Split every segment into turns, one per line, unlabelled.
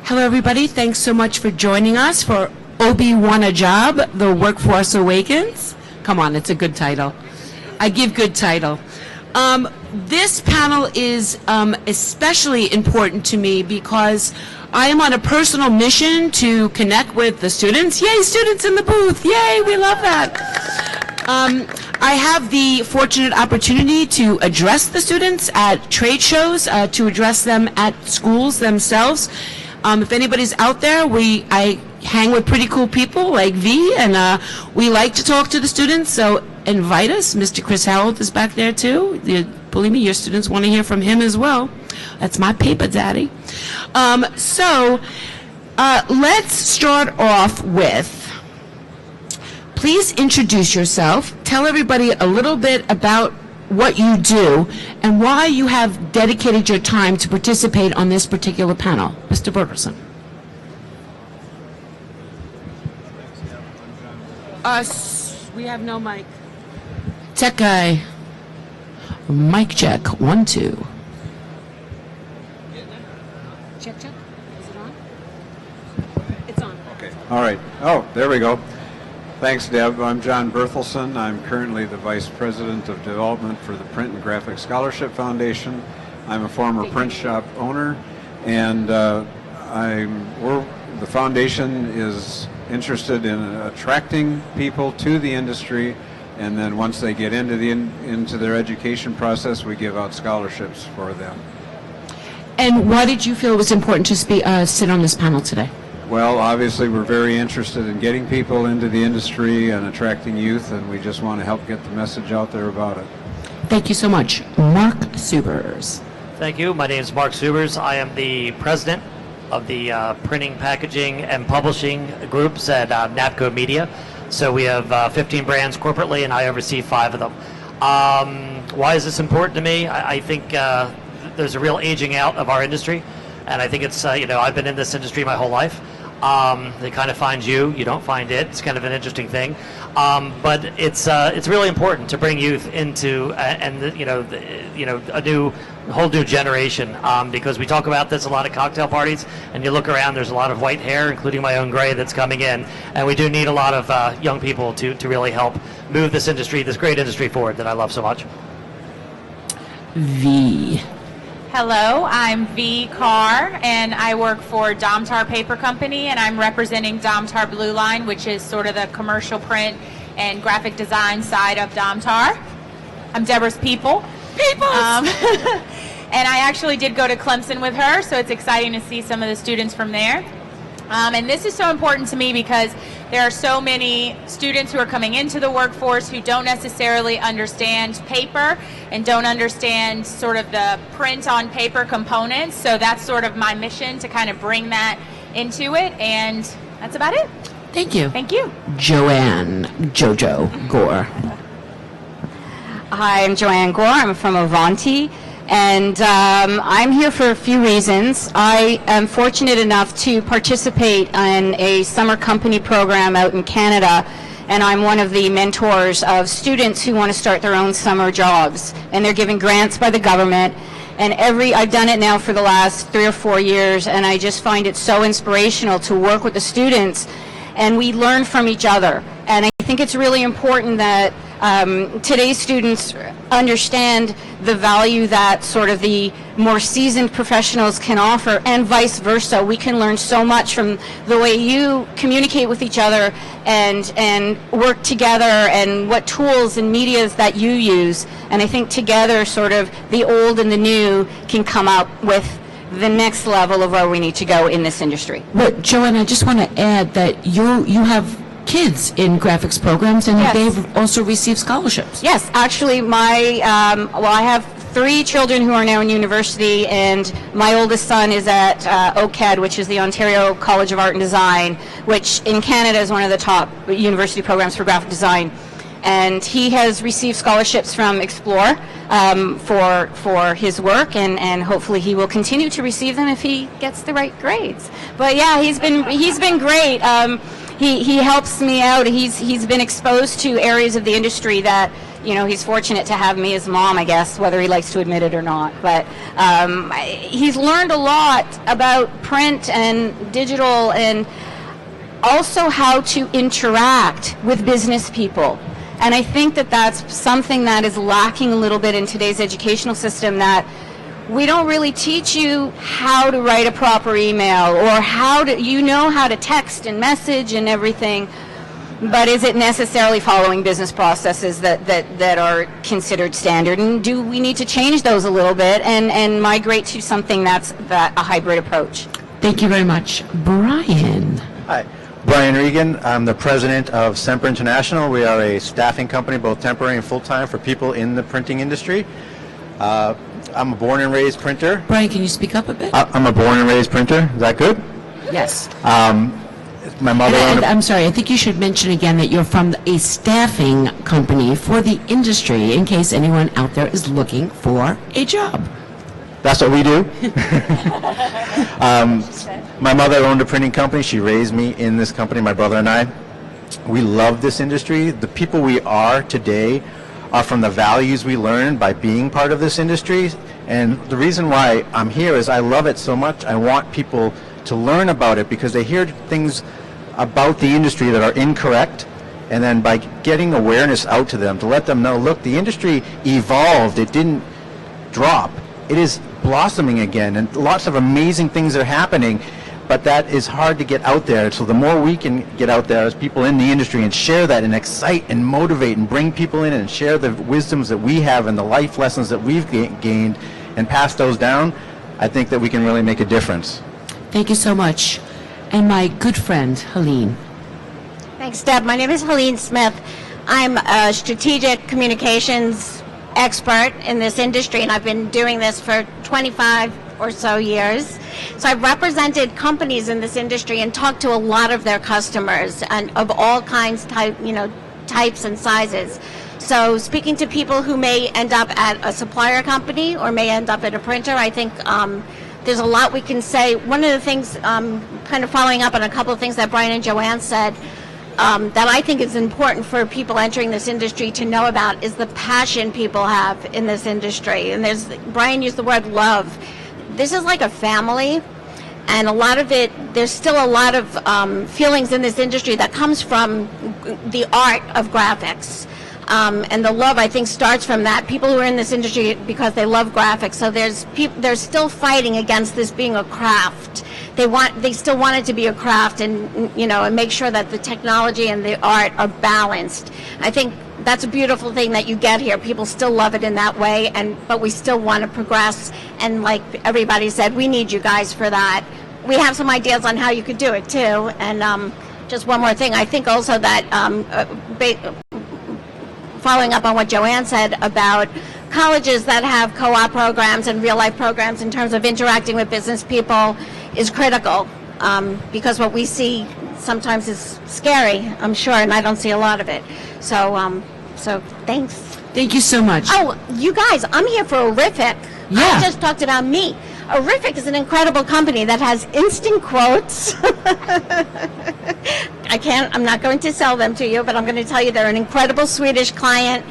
Hello, everybody. Thanks so much for joining us for Wan-a Job, The Workforce Awakens. Come on, it's a good title. I give good title. This panel is especially important to me because I am on a personal mission to connect with the students. Yay, students in the booth. Yay, we love that. I have the fortunate opportunity to address the students at trade shows, to address them at schools themselves. If anybody's out there, I hang with pretty cool people like V, and we like to talk to the students, so invite us. Mr. Chris Harold is back there too. Believe me, your students want to hear from him as well. That's my paper daddy. Let's start off with, please introduce yourself. Tell everybody a little bit about what you do and why you have dedicated your time to participate on this particular panel. Mr. Bergerson. We have no mic. Tech guy. Mic check. 1, 2. Check. Is it on? It's on.
Okay. All right. Oh, there we go. Thanks, Deb. I'm John Berthelsen. I'm currently the Vice President of Development for the Print and Graphic Scholarship Foundation. I'm a former print shop owner, and the foundation is interested in attracting people to the industry, and then once they get into their education process, we give out scholarships for them.
And why did you feel it was important to sit on this panel today?
Well, obviously we're very interested in getting people into the industry and attracting youth, and we just want to help get the message out there about it.
Thank you so much. Mark Subers.
Thank you. My name is Mark Subers. I am the president of the printing, packaging, and publishing groups at NAPCO Media. So we have 15 brands corporately, and I oversee 5 of them. Why is this important to me? I think there's a real aging out of our industry, and I think it's, I've been in this industry my whole life. They kind of find you don't find it. It's kind of an interesting thing, but it's really important to bring youth into a whole new generation, because we talk about this a lot at cocktail parties, and you look around, there's a lot of white hair, including my own gray, that's coming in, and we do need a lot of young people to really help move this industry, this great industry forward that I love so much.
V.
Hello, I'm V. Carr, and I work for Domtar Paper Company, and I'm representing Domtar Blue Line, which is sort of the commercial print and graphic design side of Domtar. I'm Deborah's Peoples. And I actually did go to Clemson with her, so it's exciting to see some of the students from there. And this is so important to me because there are so many students who are coming into the workforce who don't necessarily understand paper and don't understand sort of the print on paper components. So that's sort of my mission, to kind of bring that into it. And that's about it.
Thank you.
Thank you.
Jojo Gore.
Hi, I'm Joanne Gore. I'm from Avanti, and I'm here for a few reasons. I am fortunate enough to participate in a summer company program out in Canada, and I'm one of the mentors of students who want to start their own summer jobs, and they're given grants by the government. And I've done it now for the last 3 or 4 years, and I just find it so inspirational to work with the students, and we learn from each other. And I think it's really important that today's students understand the value that sort of the more seasoned professionals can offer, and vice versa. We can learn so much from the way you communicate with each other and work together, and what tools and medias that you use. And I think together, sort of the old and the new can come up with the next level of where we need to go in this industry.
But Joanne, I just want to add that you have kids in graphics programs, and yes, they've also received scholarships.
Yes, actually, I have 3 children who are now in university, and my oldest son is at OCAD, which is the Ontario College of Art and Design, which in Canada is one of the top university programs for graphic design. And he has received scholarships from Explore for his work, and hopefully he will continue to receive them if he gets the right grades. But yeah, he's been great. He helps me out. He's been exposed to areas of the industry that he's fortunate to have me as mom, I guess, whether he likes to admit it or not. But he's learned a lot about print and digital, and also how to interact with business people. And I think that that's something that is lacking a little bit in today's educational system, that we don't really teach you how to write a proper email, or how to text and message and everything, but is it necessarily following business processes that are considered standard? And do we need to change those a little bit and migrate to something that's a hybrid approach?
Thank you very much. Brian.
Hi, Brian Regan. I'm the president of Centr International. We are a staffing company, both temporary and full-time, for people in the printing industry. I'm a born and raised printer.
Brian, can you speak up a bit?
I'm a born and raised printer. Is that good?
Yes.
My mother
And
owned
I'm sorry, I think you should mention again that you're from a staffing company for the industry, in case anyone out there is looking for a job.
That's what we do. My mother owned a printing company. She raised me in this company, my brother and I. We love this industry. The people we are today are from the values we learned by being part of this industry. And the reason why I'm here is I love it so much. I want people to learn about it because they hear things about the industry that are incorrect. And then by getting awareness out to them, to let them know, look, the industry evolved. It didn't drop. It is blossoming again, and lots of amazing things are happening, but that is hard to get out there. So the more we can get out there as people in the industry and share that and excite and motivate and bring people in and share the wisdoms that we have and the life lessons that we've gained and pass those down, I think that we can really make a difference.
Thank you so much. And my good friend, Helene.
Thanks, Deb. My name is Helene Smith. I'm a strategic communications expert in this industry, and I've been doing this for 25 or so years. So I've represented companies in this industry and talked to a lot of their customers, and of all kinds, types and sizes. So speaking to people who may end up at a supplier company or may end up at a printer, I think there's a lot we can say. One of the things, kind of following up on a couple of things that Brian and Joanne said, that I think is important for people entering this industry to know about is the passion people have in this industry. And Brian used the word love. This is like a family, and a lot of it, there's still a lot of feelings in this industry that comes from the art of graphics. And the love, I think, starts from that. People who are in this industry because they love graphics. So they're still fighting against this being a craft. They still want it to be a craft, and and make sure that the technology and the art are balanced. I think that's a beautiful thing that you get here. People still love it in that way, but we still want to progress. And like everybody said, we need you guys for that. We have some ideas on how you could do it too. And just one more thing, I think also that following up on what Joanne said about colleges that have co-op programs and real-life programs in terms of interacting with business people is critical, because what we see sometimes is scary, I'm sure, and I don't see a lot of it. So thanks.
Thank you so much.
Oh, you guys, I'm here for Orific.
Yeah.
I just talked about me. Orific is an incredible company that has instant quotes. I'm not going to sell them to you, but I'm going to tell you they're an incredible Swedish client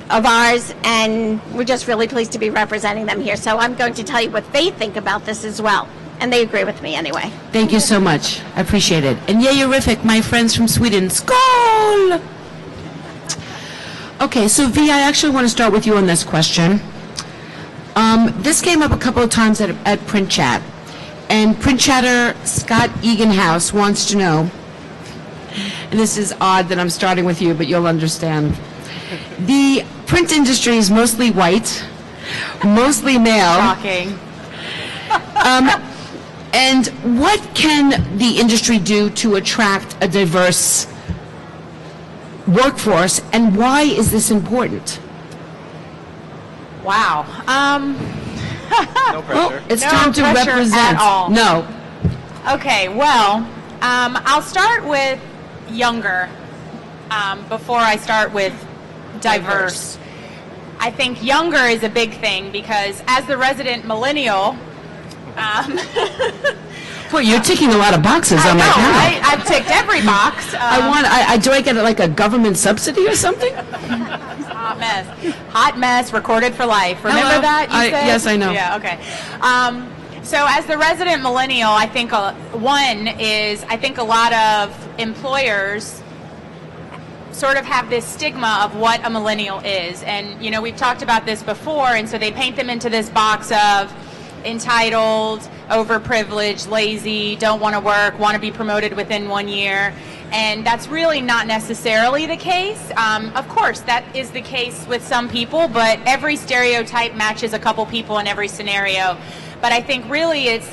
of ours, and we're just really pleased to be representing them here. So I'm going to tell you what they think about this as well, and they agree with me anyway.
Thank you so much. I appreciate it. And yay, horrific, my friends from Sweden. Skål! Okay, so V, I actually want to start with you on this question. This came up a couple of times at Print Chat, and Print Chatter Scott Eganhouse wants to know, and this is odd that I'm starting with you, but you'll understand. The print industry is mostly white, mostly male.
Shocking.
And what can the industry do to attract a diverse workforce, and why is this important?
Wow.
No pressure.
Well, it's
No
time to
pressure
represent.
at all.
No.
Okay, well, I'll start with younger before I start with diverse. I think younger is a big thing because as the resident millennial,
Boy, you're ticking a lot of boxes
I
on
know,
my panel.
right? I've ticked every box.
Do I get like a government subsidy or something?
hot mess. Hot mess, recorded for life. Remember
Hello.
that? You said?
Yes, I know.
Yeah, okay. So as the resident millennial, I think I think a lot of employers sort of have this stigma of what a millennial is. And, you know, we've talked about this before, and so they paint them into this box of entitled, overprivileged, lazy, don't want to work, want to be promoted within 1 year. And that's really not necessarily the case. Of course, that is the case with some people, but every stereotype matches a couple people in every scenario. But I think really it's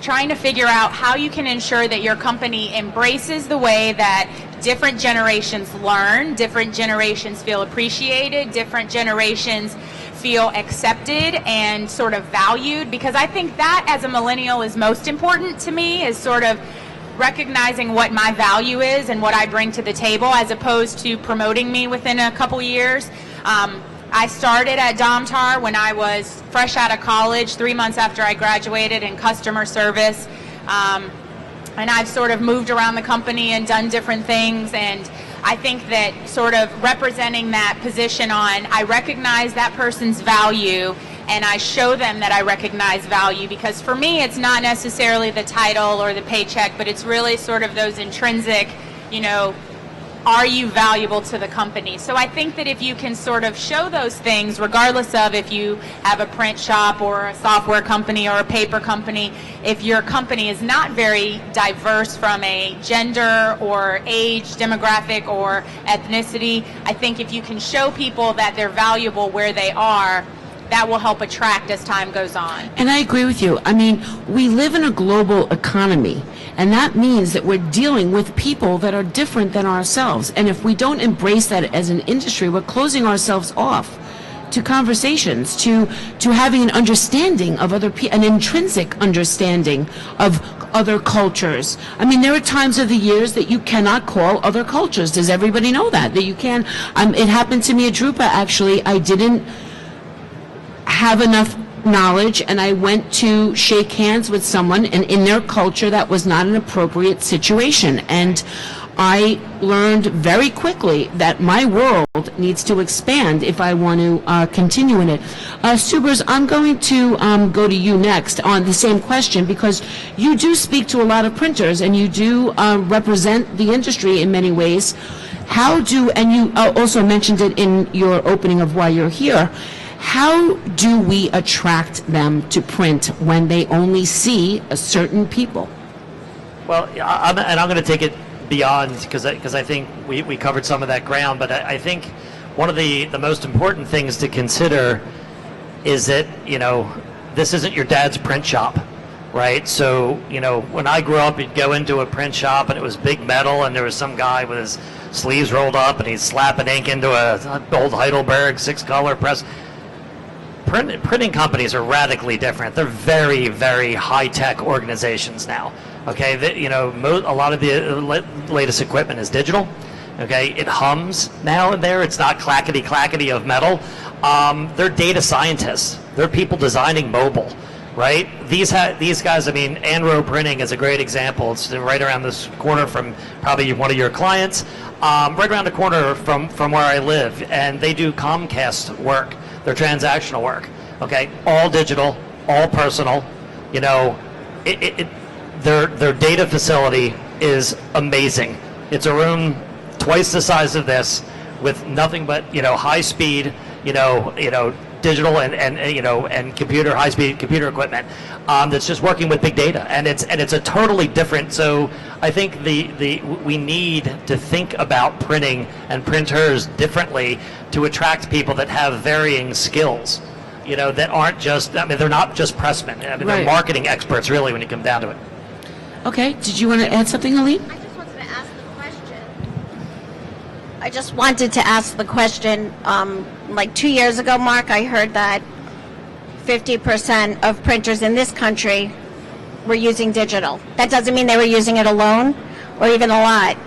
trying to figure out how you can ensure that your company embraces the way that different generations learn, different generations feel appreciated, different generations feel accepted and sort of valued, because I think that as a millennial is most important to me, is sort of recognizing what my value is and what I bring to the table, as opposed to promoting me within a couple years. I started at Domtar when I was fresh out of college, 3 months after I graduated, in customer service. And I've sort of moved around the company and done different things. And I think that sort of representing that position on, I recognize that person's value and I show them that I recognize value, because for me it's not necessarily the title or the paycheck, but it's really sort of those intrinsic, you know, are you valuable to the company? So I think that if you can sort of show those things, regardless of if you have a print shop or a software company or a paper company, if your company is not very diverse from a gender or age, demographic, or ethnicity, I think if you can show people that they're valuable where they are, that will help attract as time goes on.
And I agree with you. I mean, we live in a global economy, and that means that we're dealing with people that are different than ourselves. And if we don't embrace that as an industry, we're closing ourselves off to conversations, to having an understanding of other people, an intrinsic understanding of other cultures. I mean, there are times of the years that you cannot call other cultures. Does everybody know that? That you can. It happened to me at Drupa, actually. I didn't have enough knowledge, and I went to shake hands with someone, and in their culture that was not an appropriate situation. And I learned very quickly that my world needs to expand if I want to continue in it. Subers, I'm going to go to you next on the same question, because you do speak to a lot of printers and you do represent the industry in many ways. And you also mentioned it in your opening of why you're here, how do we attract them to print when they only see a certain people?
Well, I'm going to take it beyond, because I think we covered some of that ground, but I think one of the most important things to consider is that, you know, this isn't your dad's print shop, right? So, you know, when I grew up, you'd go into a print shop and it was big metal and there was some guy with his sleeves rolled up and he's slapping ink into a old Heidelberg 6-color press. Printing companies are radically different. They're very, very high-tech organizations now. Okay, a lot of the latest equipment is digital. Okay, it hums now and there. It's not clackety of metal. They're data scientists. They're people designing mobile, right? These guys. I mean, Anro Printing is a great example. It's right around this corner from probably one of your clients. Right around the corner from where I live, and they do Comcast work. Their transactional work, okay, all digital, all personal. You know, their data facility is amazing. It's a room twice the size of this, with nothing but high speed, digital and computer, high speed computer equipment that's just working with big data, and it's a totally different. So I think we need to think about printing and printers differently to attract people that have varying skills, that aren't just, they're not just pressmen.
Right.
They're marketing experts, really, when you come down to it.
Okay, did you want to add something, Helene?
I just wanted to ask the question. Like 2 years ago, Mark, I heard that 50% of printers in this country were using digital. That doesn't mean they were using it alone or even a lot.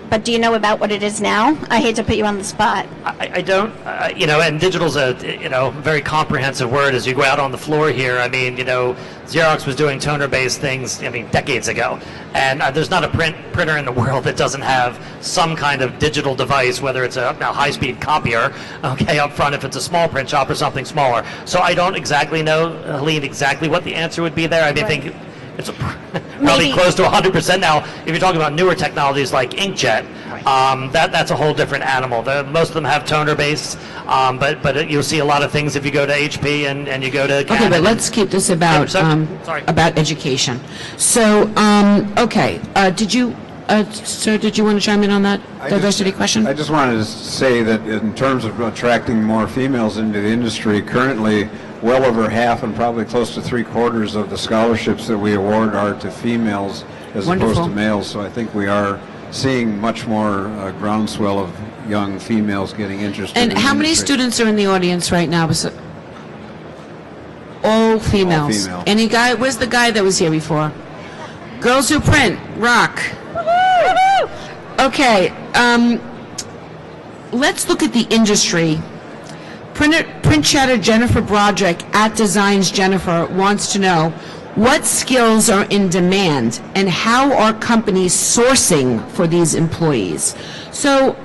but do you know about what it is now? I hate to put you on the spot.
I don't, and digital's a, very comprehensive word as you go out on the floor here. I mean, Xerox was doing toner-based things, decades ago. And there's not a printer in the world that doesn't have some kind of digital device, whether it's a high-speed copier, okay, up front if it's a small print shop or something smaller. So I don't exactly know, Helene, exactly what the answer would be there. I think it's probably close to 100% now. If you're talking about newer technologies like inkjet, that's a whole different animal. Most of them have toner base, but you'll see a lot of things if you go to HP and you go to Canon.
Okay, but let's keep this about about education. So, did you, sir, did you want to chime in on that diversity question?
I just wanted to say that in terms of attracting more females into the industry, currently well over half and probably close to 3/4 of the scholarships that we award are to females as opposed to males. So I think we are seeing much more groundswell of young females getting interested.
And
in
how many
industry.
students are in the audience right now? All females.
All female.
Any guy? Where's the guy that was here before? Girls Who Print, rock. Okay, let's look at the industry. Print chatter Jennifer Broderick at Designs Jennifer wants to know what skills are in demand and how are companies sourcing for these employees. So,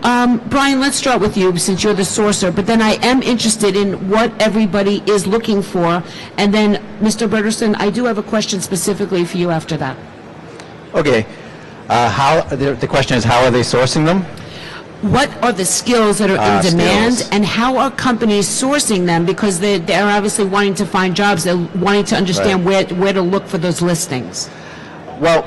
Brian, let's start with you since you're the sourcer, but then I am interested in what everybody is looking for. And then, Mr. Bergerson, I do have a question specifically for you after that.
Okay. The question is, how are they sourcing them?
What are the skills that are in demand, and how are companies sourcing them? Because they're obviously wanting to find jobs. They're wanting to understand where to look for those listings.
Well,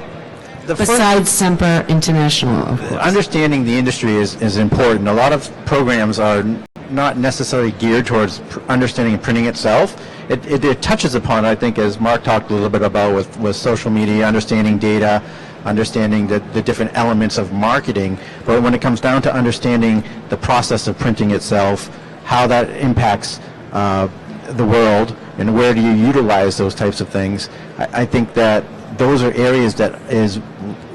besides Centr International, of course.
Understanding the industry is important. A lot of programs are not necessarily geared towards understanding printing itself. It touches upon, I think, as Mark talked a little bit about with social media, understanding data, understanding the different elements of marketing, but when it comes down to understanding the process of printing itself, how that impacts the world, and where do you utilize those types of things, I think that those are areas that is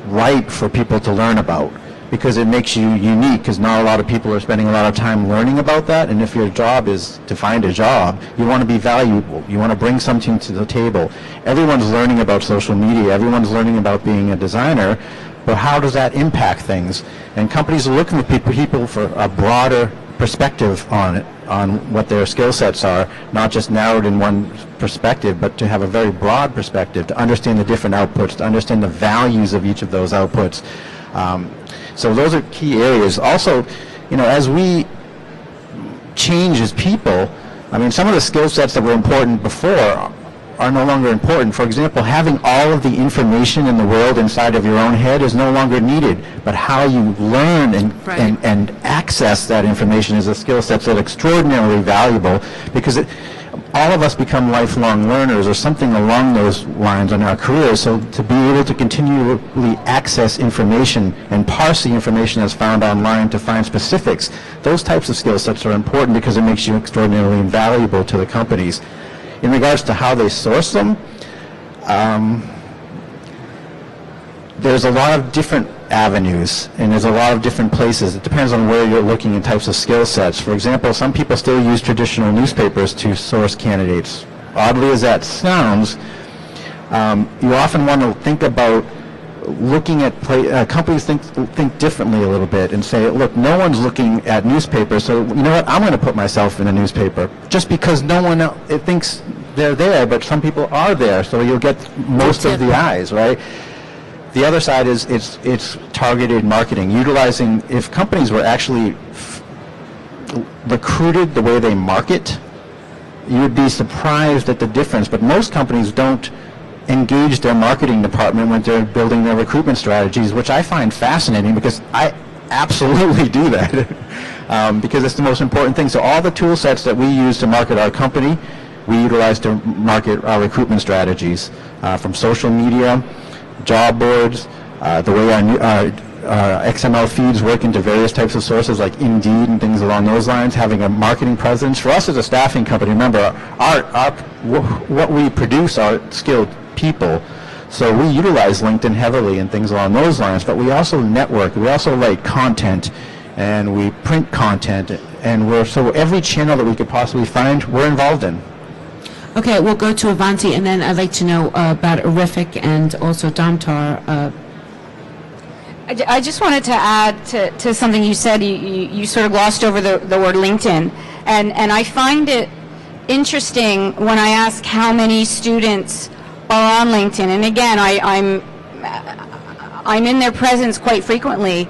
ripe for people to learn about, because it makes you unique, because not a lot of people are spending a lot of time learning about that. And if your job is to find a job, you want to be valuable. You want to bring something to the table. Everyone's learning about social media. Everyone's learning about being a designer. But how does that impact things? And companies are looking for people for a broader perspective on it, on what their skill sets are, not just narrowed in one perspective, but to have a very broad perspective, to understand the different outputs, to understand the values of each of those outputs. So those are key areas. Also, as we change as people, I mean, some of the skill sets that were important before are no longer important. For example, having all of the information in the world inside of your own head is no longer needed, but how you learn and access that information is a skill set that's extraordinarily valuable, because all of us become lifelong learners or something along those lines in our careers. So to be able to continually access information and parse the information that's found online to find specifics, those types of skill sets are important because it makes you extraordinarily invaluable to the companies. In regards to how they source them, there's a lot of different avenues, and there's a lot of different places. It depends on where you're looking in types of skill sets. For example, some people still use traditional newspapers to source candidates. Oddly as that sounds, you often want to think about looking at companies think differently a little bit and say, look, no one's looking at newspapers, so you know what, I'm going to put myself in a newspaper, just because no one else, it thinks they're there, but some people are there, so you'll get most of the eyes, right? The other side is it's targeted marketing, utilizing, if companies were actually recruited the way they market, you would be surprised at the difference. But most companies don't engage their marketing department when they're building their recruitment strategies, which I find fascinating, because I absolutely do that because it's the most important thing. So all the tool sets that we use to market our company, we utilize to market our recruitment strategies, from social media, job boards, the way our XML feeds work into various types of sources like Indeed and things along those lines, having a marketing presence. For us as a staffing company, remember, what we produce are skilled people. So we utilize LinkedIn heavily and things along those lines, but we also network, we also write content, and we print content, and so every channel that we could possibly find, we're involved in.
Okay, we'll go to Avanti, and then I'd like to know about Arific and also Domtar.
I just wanted to add to something you said. You sort of glossed over the word LinkedIn, and I find it interesting when I ask how many students are on LinkedIn, and again, I'm in their presence quite frequently.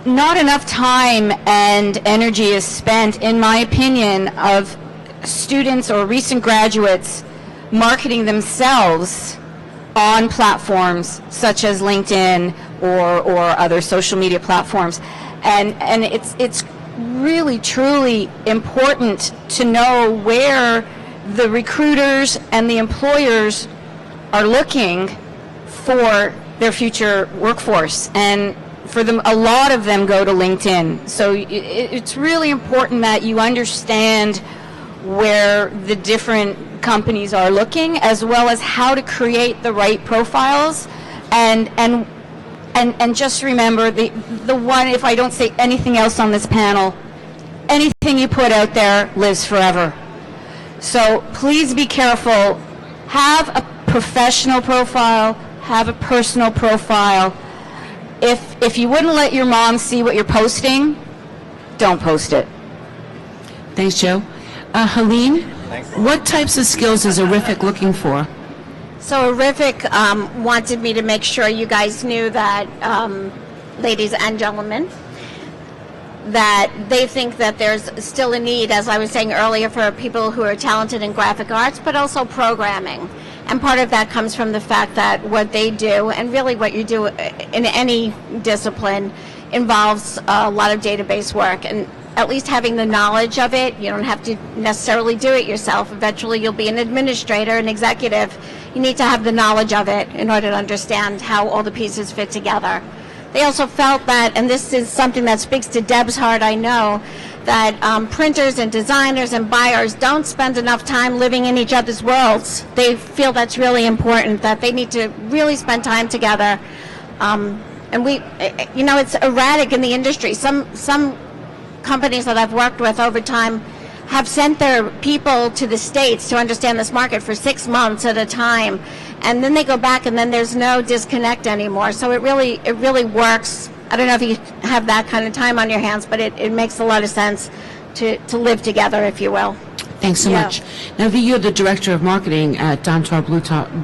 Not enough time and energy is spent, in my opinion, of students or recent graduates marketing themselves on platforms such as LinkedIn or other social media platforms, and it's really truly important to know where the recruiters and the employers are looking for their future workforce, and for them, a lot of them go to LinkedIn. So it's really important that you understand where the different companies are looking, as well as how to create the right profiles, and just remember the one, if I don't say anything else on this panel, anything you put out there lives forever. So please be careful. Have a professional profile, have a personal profile. If you wouldn't let your mom see what you're posting, don't post it.
Thanks, Joe. Helene, what types of skills is Arific looking for?
So Arific wanted me to make sure you guys knew that, ladies and gentlemen, that they think that there's still a need, as I was saying earlier, for people who are talented in graphic arts, but also programming. And part of that comes from the fact that what they do, and really what you do in any discipline, involves a lot of database work. And at least having the knowledge of it, you don't have to necessarily do it yourself. Eventually you'll be an administrator, an executive. You need to have the knowledge of it in order to understand how all the pieces fit together. They also felt that, and this is something that speaks to Deb's heart, I know, that printers and designers and buyers don't spend enough time living in each other's worlds. They feel that's really important, that they need to really spend time together. And we, you know, it's erratic in the industry. Some companies that I've worked with over time have sent their people to the States to understand this market for 6 months at a time, and then they go back and then there's no disconnect anymore. So it really works. I don't know if you have that kind of time on your hands, but it makes a lot of sense to live together, if you will.
Thanks so much. Now, you're the director of marketing at Domtar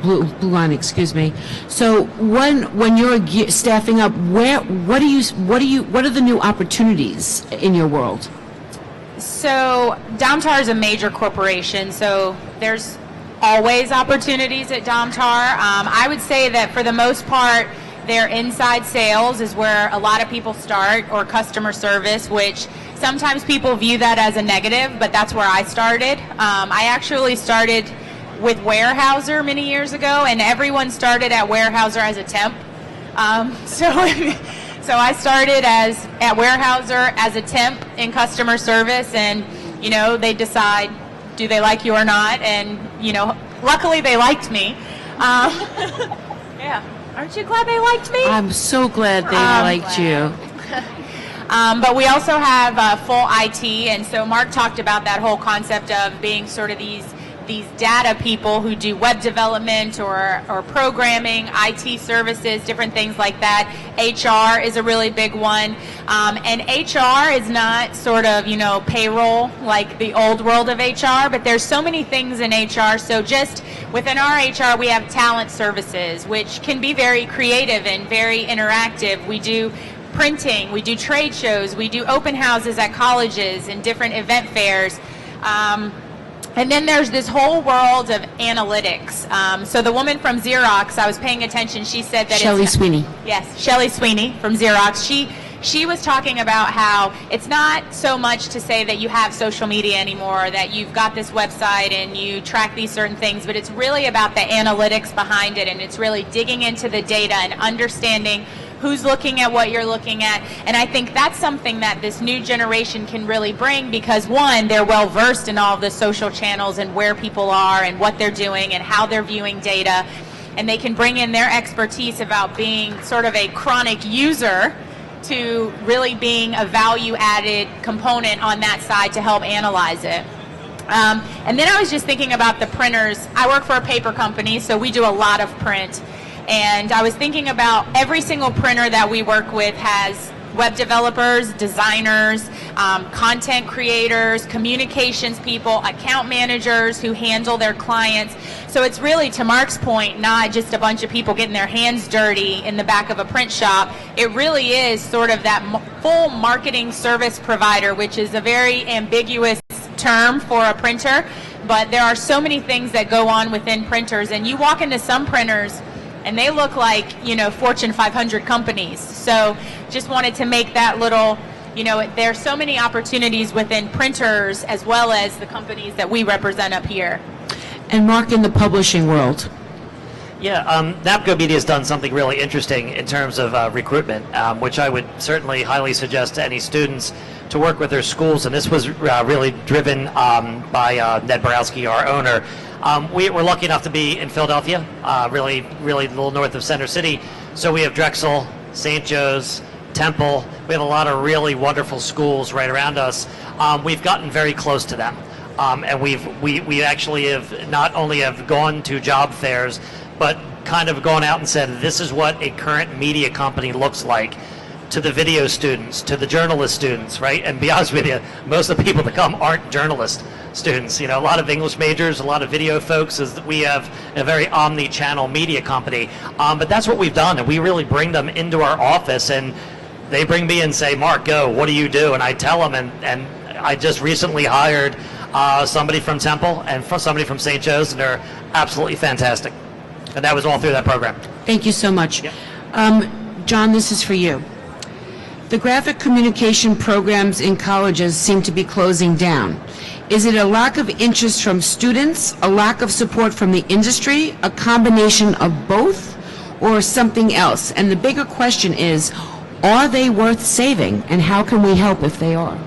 Blue Line, excuse me. So when you're staffing up, what are the new opportunities in your world?
So Domtar is a major corporation, so there's always opportunities at Domtar. I would say that for the most part, their inside sales is where a lot of people start, or customer service, which sometimes people view that as a negative, but that's where I started. I actually started with Weyerhaeuser many years ago, and everyone started at Weyerhaeuser as a temp. So I started at Weyerhaeuser as a temp in customer service, and you know, they decide, do they like you or not? And you know, luckily they liked me. Yeah, aren't you glad they liked me?
I'm so glad they liked you.
But we also have full IT, and so Mark talked about that whole concept of being sort of these data people who do web development or programming, IT services, different things like that. HR is a really big one. And HR is not sort of, you know, payroll like the old world of HR, but there's so many things in HR. So just within our HR, we have talent services, which can be very creative and very interactive. We do printing, we do trade shows, we do open houses at colleges and different event fairs. And then there's this whole world of analytics. So the woman from Xerox, I was paying attention, she said that
Shelley Sweeney.
Yes, Shelley Sweeney from Xerox. She was talking about how it's not so much to say that you have social media anymore, that you've got this website and you track these certain things, but it's really about the analytics behind it, and it's really digging into the data and understanding who's looking at what you're looking at. And I think that's something that this new generation can really bring, because one, they're well versed in all of the social channels and where people are and what they're doing and how they're viewing data. and they can bring in their expertise about being sort of a chronic user to really being a value-added component on that side to help analyze it. And then I was just thinking about the printers. I work for a paper company, so we do a lot of print. And I was thinking about every single printer that we work with has web developers, designers, content creators, communications people, account managers who handle their clients. So it's really, to Mark's point, not just a bunch of people getting their hands dirty in the back of a print shop. It really is sort of that full marketing service provider, which is a very ambiguous term for a printer, but there are so many things that go on within printers, and you walk into some printers and they look like, Fortune 500 companies. So just wanted to make that little, there's so many opportunities within printers as well as the companies that we represent up here.
And Mark, in the publishing world?
Yeah, NAPCO Media has done something really interesting in terms of recruitment, which I would certainly highly suggest to any students to work with their schools. And this was really driven by Ned Borowski, our owner. We're lucky enough to be in Philadelphia, really a little north of Center City. So we have Drexel, St. Joe's, Temple. We have a lot of really wonderful schools right around us. We've gotten very close to them. And we actually have not only have gone to job fairs, but kind of gone out and said, this is what a current media company looks like, to the video students, to the journalist students, right? And be honest with you, most of the people that come aren't journalist students. A lot of English majors, a lot of video folks, as we have a very omni-channel media company. But that's what we've done, and we really bring them into our office, and they bring me and say, Mark, go, what do you do? And I tell them, and I just recently hired somebody from Temple and somebody from St. Joe's, and they're absolutely fantastic. And that was all through that program.
Thank you so much.
Yep.
John, this is for you. The graphic communication programs in colleges seem to be closing down. Is it a lack of interest from students, a lack of support from the industry, a combination of both, or something else? And the bigger question is, are they worth saving, and how can we help if they are?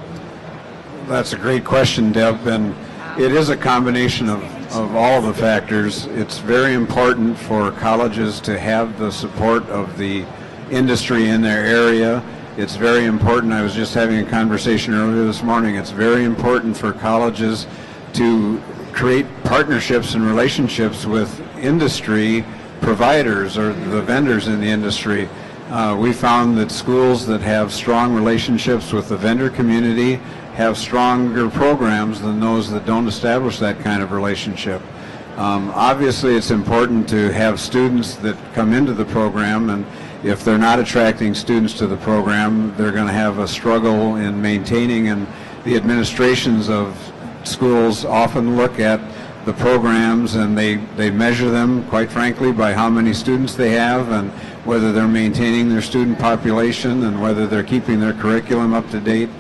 That's a great question, Deb, and it is a combination of all the factors. It's very important for colleges to have the support of the industry in their area. It's very important, I was just having a conversation earlier this morning, it's very important for colleges to create partnerships and relationships with industry providers or the vendors in the industry. We found that schools that have strong relationships with the vendor community have stronger programs than those that don't establish that kind of relationship. Obviously, it's important to have students that come into the program, and if they're not attracting students to the program, they're going to have a struggle in maintaining, and the administrations of schools often look at the programs and they measure them, quite frankly, by how many students they have and whether they're maintaining their student population and whether they're keeping their curriculum up to date.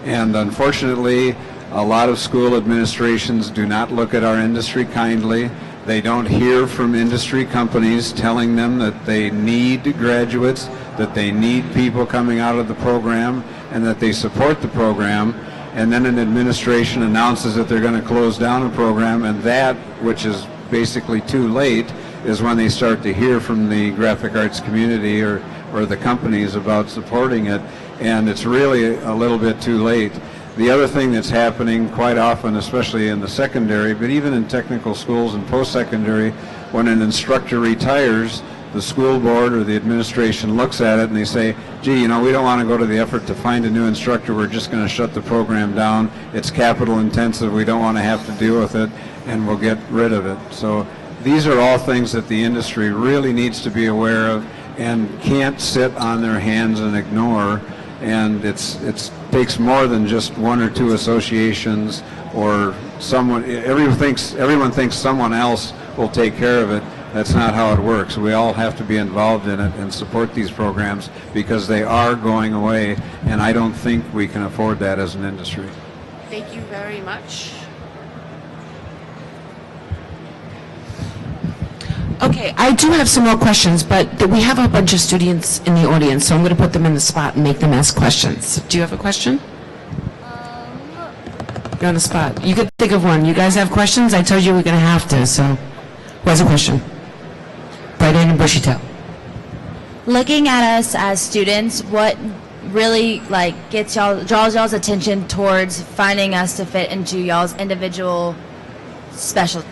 And unfortunately, a lot of school administrations do not look at our industry kindly. They don't hear from industry companies telling them that they need graduates, that they need people coming out of the program, and that they support the program. And then an administration announces that they're going to close down a program, and that, which is basically too late, is when they start to hear from the graphic arts community or the companies about supporting it, and it's really a little bit too late. The other thing that's happening quite often, especially in the secondary, but even in technical schools and post-secondary, when an instructor retires, the school board or the administration looks at it and they say, gee, we don't want to go to the effort to find a new instructor, we're just going to shut the program down, it's capital intensive, we don't want to have to deal with it, and we'll get rid of it. So these are all things that the industry really needs to be aware of and can't sit on their hands and ignore. And it takes more than just one or two associations or someone. Everyone thinks someone else will take care of it. That's not how it works. We all have to be involved in it and support these programs because they are going away, and I don't think we can afford that as an industry.
Thank you very much.
Okay, I do have some more questions, but we have a bunch of students in the audience, so I'm going to put them in the spot and make them ask questions. Do you have a question? You're on the spot. You could think of one. You guys have questions? I told you we're going to have to, so who has a question? Right and bushy tail.
Looking at us as students, what really draws y'all's attention towards finding us to fit into y'all's individual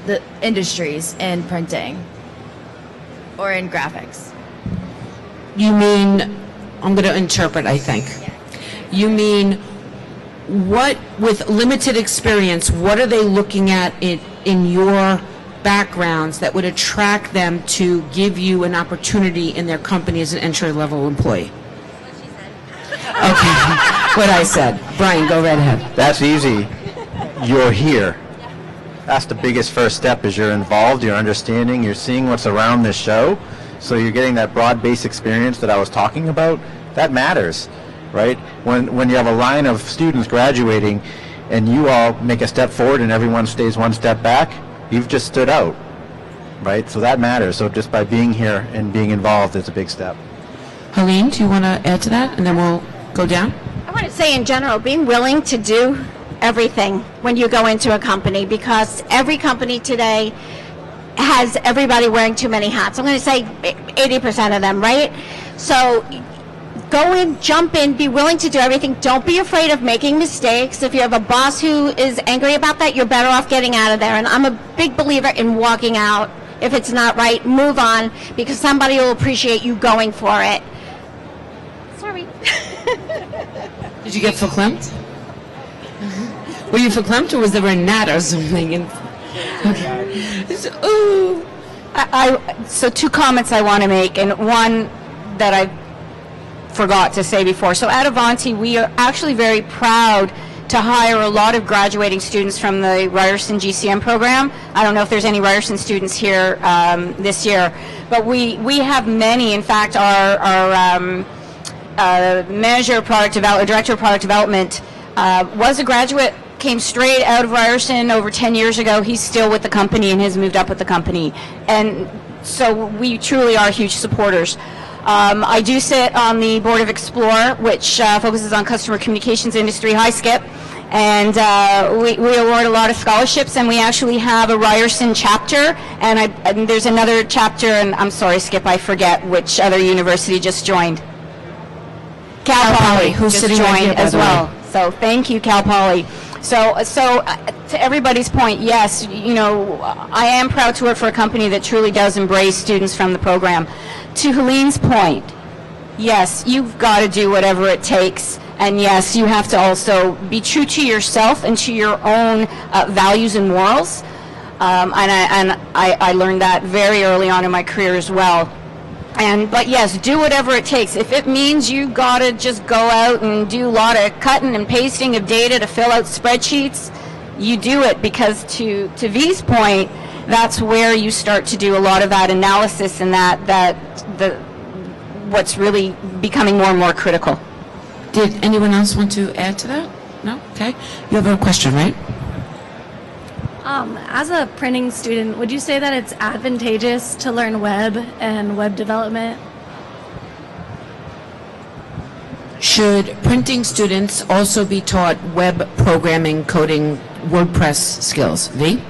the industries in printing or in graphics?
You mean, I'm going to interpret, I think. You mean, what, with limited experience, what are they looking at in your backgrounds that would attract them to give you an opportunity in their company as an entry-level employee? Okay, what I said. Brian, go right ahead.
That's easy. You're here. That's the biggest first step, is you're involved, you're understanding, you're seeing what's around this show, so you're getting that broad-based experience that I was talking about. That matters, right? When you have a line of students graduating and you all make a step forward and everyone stays one step back, you've just stood out, right? So that matters. So just by being here and being involved is a big step.
Helene, do you want to add to that? And then we'll go down.
I want to say in general, being willing to do everything when you go into a company, because every company today has everybody wearing too many hats. I'm going to say 80% of them, right? So go in, jump in, be willing to do everything. Don't be afraid of making mistakes. If you have a boss who is angry about that, you're better off getting out of there. And I'm a big believer in walking out. If it's not right, move on, because somebody will appreciate you going for it. Sorry.
Did you get verklempt? Were you verklempt, or was there a gnat or something? Okay. Ooh.
So two comments I want to make, and one that I forgot to say before. So at Avanti, we are actually very proud to hire a lot of graduating students from the Ryerson GCM program. I don't know if there's any Ryerson students here this year, but we have many. In fact, our manager of product development, director of product development, was a graduate, came straight out of Ryerson over 10 years ago. He's still with the company and has moved up with the company. And so we truly are huge supporters. I do sit on the board of Explore, which focuses on customer communications industry. Hi, Skip. And we award a lot of scholarships, and we actually have a Ryerson chapter, and there's another chapter, and I'm sorry, Skip, I forget which other university just joined. Cal Poly,
who's
just
sitting right
joined
here, by
as
the way.
well. So thank you, Cal Poly. So to everybody's point, yes, you know, I am proud to work for a company that truly does embrace students from the program. To Helene's point, yes, you've got to do whatever it takes, and yes, you have to also be true to yourself and to your own values and morals. And I learned that very early on in my career as well. But yes, do whatever it takes. If it means you gotta just go out and do a lot of cutting and pasting of data to fill out spreadsheets, you do it, because to V's point, that's where you start to do a lot of that analysis, and what's really becoming more and more critical.
Did anyone else want to add to that? No? Okay. You have a question, right?
As a printing student, would you say that it's advantageous to learn web and web development?
Should printing students also be taught web programming, coding, WordPress skills? V?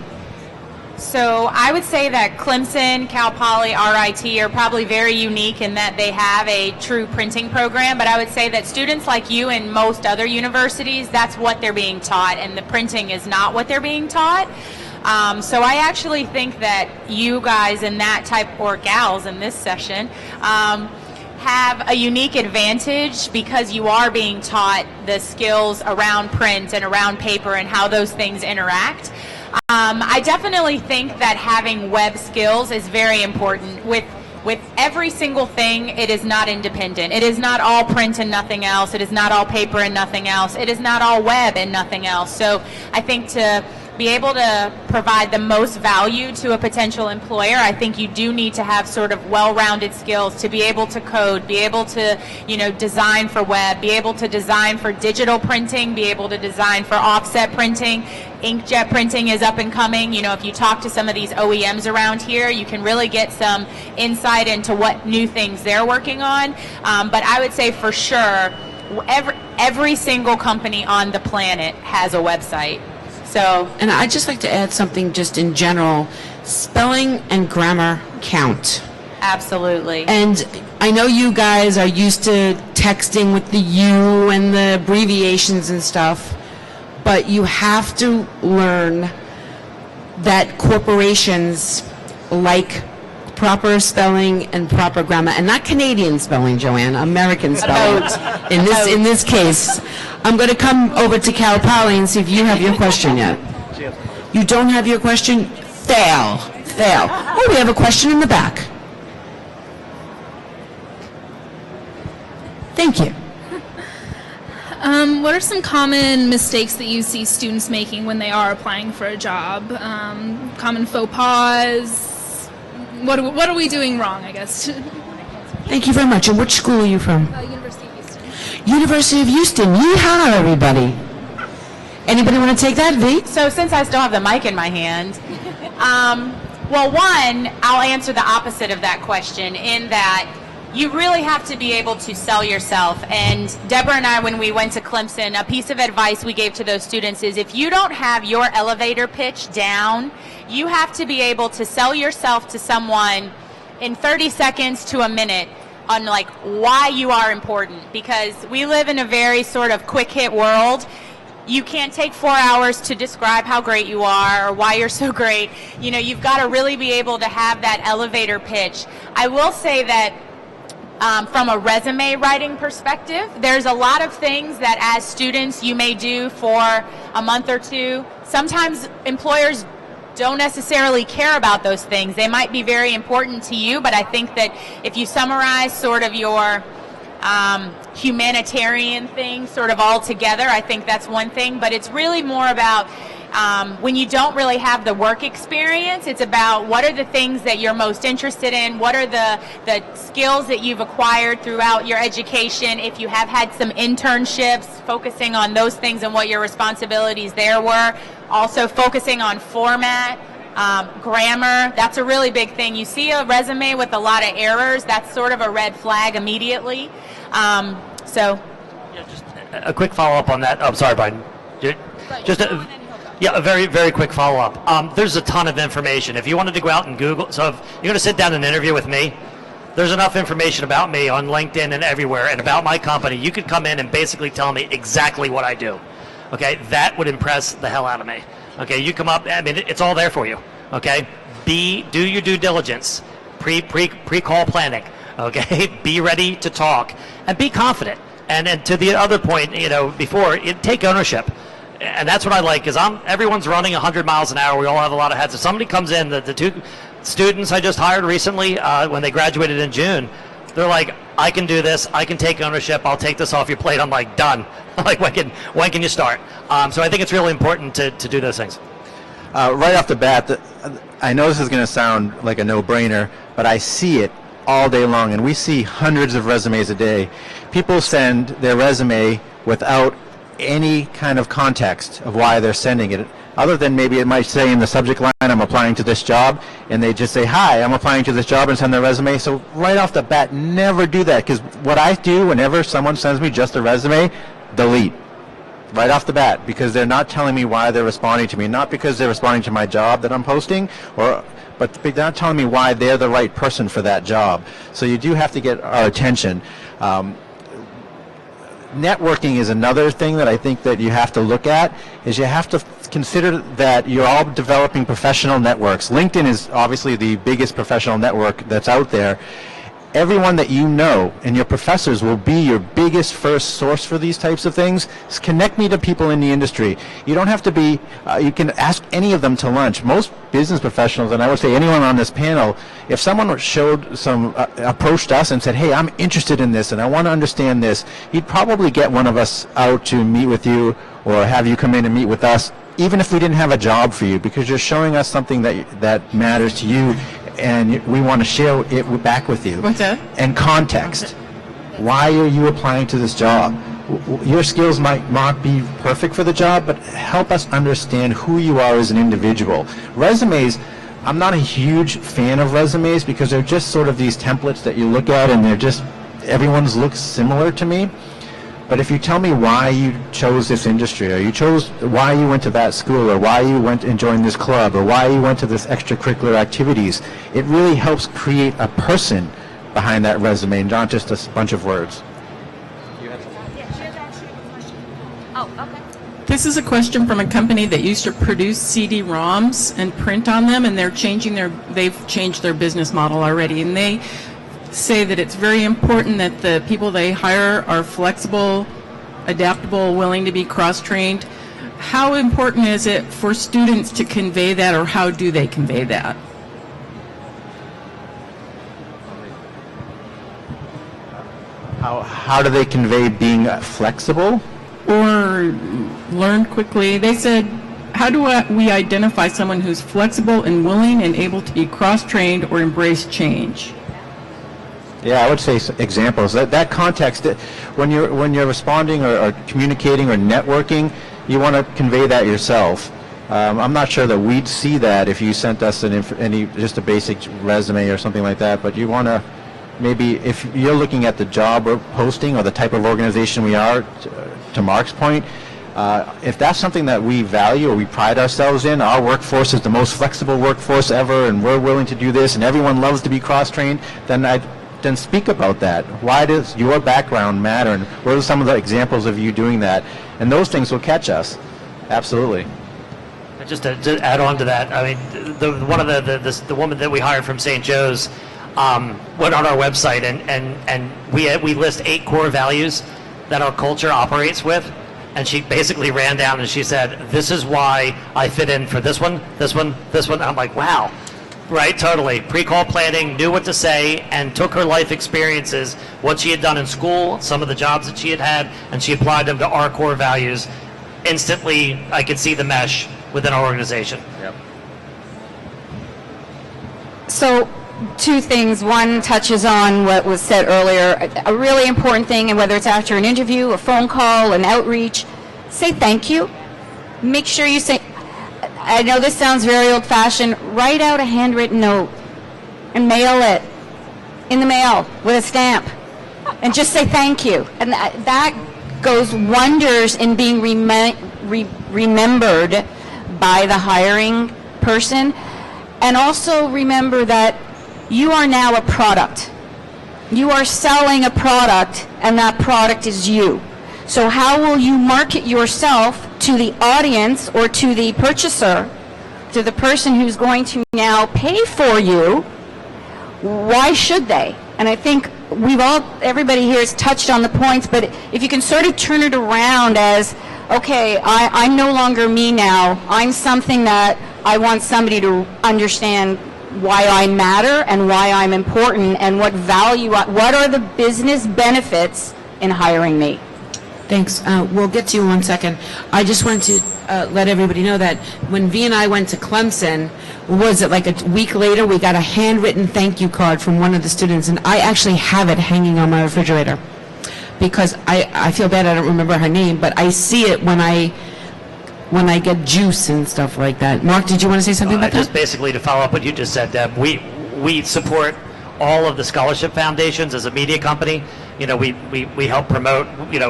So I would say that Clemson, Cal Poly, RIT are probably very unique in that they have a true printing program, but I would say that students like you and most other universities, that's what they're being taught, and the printing is not what they're being taught. So I actually think that you guys in that type, or gals in this session, have a unique advantage because you are being taught the skills around print and around paper and how those things interact. I definitely think that having web skills is very important. With every single thing, it is not independent. It is not all print and nothing else. It is not all paper and nothing else. It is not all web and nothing else. So I think to be able to provide the most value to a potential employer, I think you do need to have sort of well-rounded skills to be able to code, be able to, you know, design for web, be able to design for digital printing, be able to design for offset printing. Inkjet printing is up and coming. You know, if you talk to some of these OEMs around here, you can really get some insight into what new things they're working on. But I would say for sure, every single company on the planet has a website. So,
and I'd just like to add something just in general. Spelling and grammar count.
Absolutely.
And I know you guys are used to texting with the U and the abbreviations and stuff, but you have to learn that corporations like proper spelling and proper grammar, and not Canadian spelling, Joanne, American spelling. In this case, I'm going to come over to Cal Poly and see if you have your question yet. You don't have your question? Fail. Oh, we have a question in the back. Thank you.
What are some common mistakes that you see students making when they are applying for a job? Common faux pas? What are we doing wrong, I guess?
Thank you very much. And which school are you from?
University of Houston.
University of Houston. Yeehaw, everybody. Anybody want to take that, V?
So since I still have the mic in my hand, well, one, I'll answer the opposite of that question in that you really have to be able to sell yourself. And Deborah and I, when we went to Clemson, a piece of advice we gave to those students is if you don't have your elevator pitch down, you have to be able to sell yourself to someone in 30 seconds to a minute on like why you are important. Because we live in a very sort of quick hit world. You can't take 4 hours to describe how great you are or why you're so great. You know, you've got to really be able to have that elevator pitch. I will say that from a resume writing perspective, there's a lot of things that as students you may do for a month or two. Sometimes employers don't necessarily care about those things. They might be very important to you, but I think that if you summarize sort of your humanitarian thing sort of all together, I think that's one thing. But it's really more about when you don't really have the work experience, it's about what are the things that you're most interested in, what are the skills that you've acquired throughout your education. If you have had some internships, focusing on those things and what your responsibilities there were. Also focusing on format, grammar, that's a really big thing. You see a resume with a lot of errors, that's sort of a red flag immediately. Yeah,
just a quick follow-up on that. I'm sorry, Brian. A very, very quick follow-up. There's a ton of information. If you wanted to go out and Google, so if you're going to sit down and interview with me, there's enough information about me on LinkedIn and everywhere and about my company. You could come in and basically tell me exactly what I do. Okay, that would impress the hell out of me. Okay, you come up, I mean, it's all there for you. Okay, do your due diligence, pre-call planning. Okay, be ready to talk and be confident. And to the other point, before, take ownership. And that's what I like, because everyone's running 100 miles an hour. We all have a lot of heads. If somebody comes in, the two students I just hired recently, when they graduated in June, they're like, I can do this. I can take ownership. I'll take this off your plate. I'm like, done. Like, when can you start? So I think it's really important to do those things.
Right off the bat, I know this is going to sound like a no-brainer, but I see it all day long, and we see hundreds of resumes a day. People send their resume without any kind of context of why they're sending it, other than maybe it might say in the subject line, I'm applying to this job, and they just say, hi, I'm applying to this job, and send their resume. So right off the bat, never do that, because what I do whenever someone sends me just a resume, delete right off the bat, because they're not telling me why they're responding to me, not because they're responding to my job that I'm posting, but they're not telling me why they're the right person for that job. So you do have to get our attention. Networking is another thing that I think that you have to look at, is you have to consider that you're all developing professional networks. LinkedIn is obviously the biggest professional network that's out there. Everyone that you know and your professors will be your biggest first source for these types of things. Just connect me to people in the industry. You don't have to be, you can ask any of them to lunch. Most business professionals, and I would say anyone on this panel, if someone showed some, approached us and said, hey, I'm interested in this and I want to understand this, you'd probably get one of us out to meet with you or have you come in and meet with us, even if we didn't have a job for you, because you're showing us something that matters to you, and we want to share it back with you.
What's that?
And context. Why are you applying to this job? Your skills might not be perfect for the job, but help us understand who you are as an individual. Resumes, I'm not a huge fan of resumes because they're just sort of these templates that you look at and they're just, everyone's looks similar to me. But if you tell me why you chose this industry, or why you went to that school, or why you went and joined this club, or why you went to this extracurricular activities, it really helps create a person behind that resume, not just a bunch of words.
This is a question from a company that used to produce CD-ROMs and print on them, and they've changed their business model already. And they say that it's very important that the people they hire are flexible, adaptable, willing to be cross-trained. How important is it for students to convey that, or how do they convey that?
How do they convey being flexible?
Or learn quickly. They said, how do we identify someone who's flexible and willing and able to be cross-trained or embrace change?
Yeah, I would say examples. That context, when you're responding or communicating or networking, you want to convey that yourself. I'm not sure that we'd see that if you sent us just a basic resume or something like that, but you want to maybe, if you're looking at the job or posting or the type of organization we are, to Mark's point, if that's something that we value or we pride ourselves in, our workforce is the most flexible workforce ever, and we're willing to do this, and everyone loves to be cross-trained, then speak about that. Why does your background matter, and what are some of the examples of you doing that? And those things will catch us. Absolutely.
Just to add on to that, I mean, the woman that we hired from St. Joe's went on our website and we list 8 core values that our culture operates with, and she basically ran down and she said, this is why I fit in for this one, this one, this one. I'm like, wow, right, totally. Pre-call planning, knew what to say, and took her life experiences, what she had done in school, some of the jobs that she had, and she applied them to our core values. Instantly, I could see the mesh within our organization.
Yep.
So, 2 things. One touches on what was said earlier. A really important thing, and whether it's after an interview, a phone call, an outreach, say thank you. Make sure you say, I know this sounds very old-fashioned, write out a handwritten note and mail it in the mail with a stamp and just say thank you. And that goes wonders in being remembered by the hiring person. And also remember that you are now a product. You are selling a product, and that product is you. So how will you market yourself to the audience or to the purchaser, to the person who's going to now pay for you? Why should they? And I think everybody here has touched on the points, but if you can sort of turn it around as, okay, I'm no longer me now. I'm something that I want somebody to understand why I matter and why I'm important and what are the business benefits in hiring me.
Thanks. We'll get to you in 1 second. I just wanted to let everybody know that when V and I went to Clemson, was it like a week later, we got a handwritten thank you card from one of the students, and I actually have it hanging on my refrigerator because I feel bad I don't remember her name, but I see it when I get juice and stuff like that. Mark, did you want to say something about that?
Just basically to follow up what you just said, Deb, we support all of the scholarship foundations as a media company. You know, we help promote,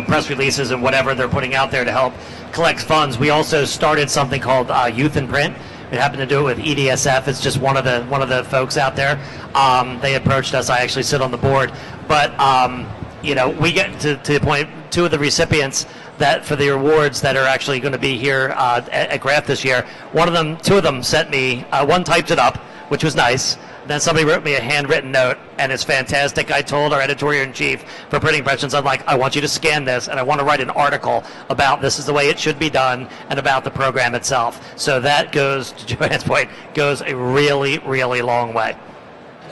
press releases and whatever they're putting out there to help collect funds. We also started something called Youth in Print. We happen to do it with EDSF. It's just one of the folks out there. They approached us. I actually sit on the board, but we get to the point. 2 of the recipients that for the awards that are actually going to be here at Graff this year. 2 of them sent me. One typed it up, which was nice. Then somebody wrote me a handwritten note, and it's fantastic. I told our editor-in-chief for Printing Impressions, I'm like, I want you to scan this, and I want to write an article about this is the way it should be done and about the program itself. So that goes, to Joanne's point, goes a really, really long way.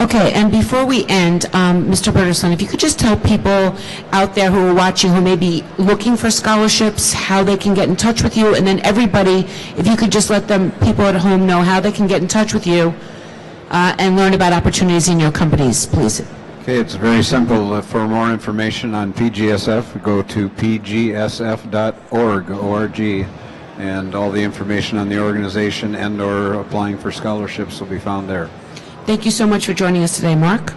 Okay, and before we end, Mr. Bertelson, if you could just tell people out there who are watching who may be looking for scholarships, how they can get in touch with you, and then everybody, if you could just let people at home know how they can get in touch with you and learn about opportunities in your companies, please.
Okay, it's very simple. For more information on PGSF, go to pgsf.org, and all the information on the organization and or applying for scholarships will be found there.
Thank you so much for joining us today, Mark.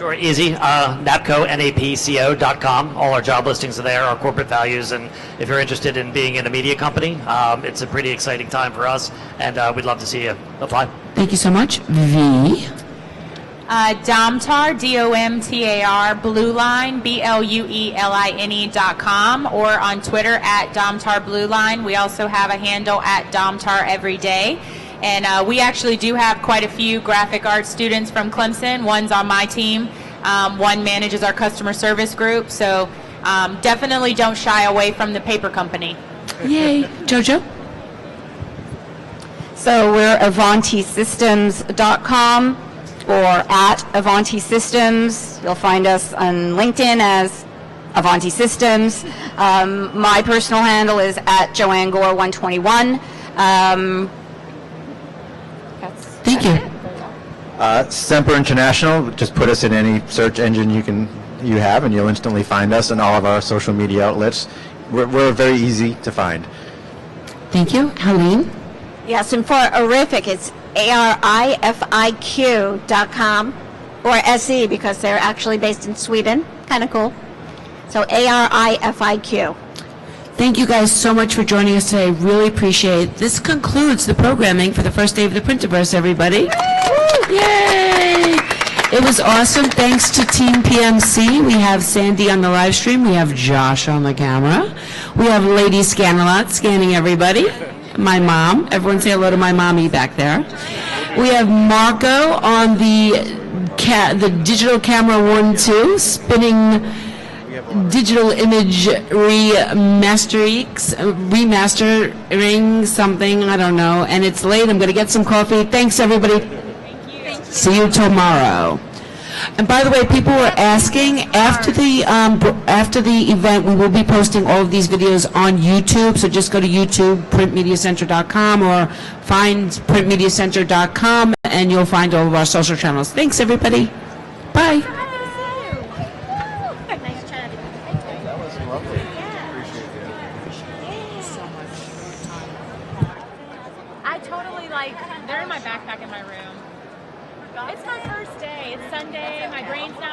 Sure, easy. NAPCO, NAPCO.com. All our job listings are there, our corporate values, and if you're interested in being in a media company, it's a pretty exciting time for us, and we'd love to see you apply.
Thank you so much. V.
Domtar, DOMTAR, Blue Line, BLUELINE.com, or on Twitter at Domtar Blue Line. We also have a handle at Domtar Every Day. And we actually do have quite a few graphic arts students from Clemson. One's on my team. One manages our customer service group. So definitely don't shy away from the paper company.
Yay. Jojo?
So we're AvantiSystems.com or at Avanti Systems. You'll find us on LinkedIn as Avanti Systems. My personal handle is at Joanne Gore 121.
Thank you.
Centr International, just put us in any search engine you have, and you'll instantly find us and all of our social media outlets. We're very easy to find.
Thank you. Helene?
Yes, and for Arific, it's arifiq.com or SE because they're actually based in Sweden. Kind of cool. So ARIFIQ.
Thank you guys so much for joining us today. Really appreciate it. This concludes the programming for the first day of the Printerverse, everybody. Yay! It was awesome. Thanks to Team PMC. We have Sandy on the live stream. We have Josh on the camera. We have Lady Scanalot scanning everybody. My mom. Everyone say hello to my mommy back there. We have Marco on the digital camera 1-2 spinning digital image remastering something, I don't know, and it's late. I'm going to get some coffee. Thanks, everybody. Thank you. See you tomorrow. And by the way, people were asking, after the event, we will be posting all of these videos on YouTube, so just go to YouTube, printmediacenter.com, or find printmediacenter.com, and you'll find all of our social channels. Thanks, everybody. Bye.
They're in my backpack in my room. It's my first day. It's Sunday. My brain's not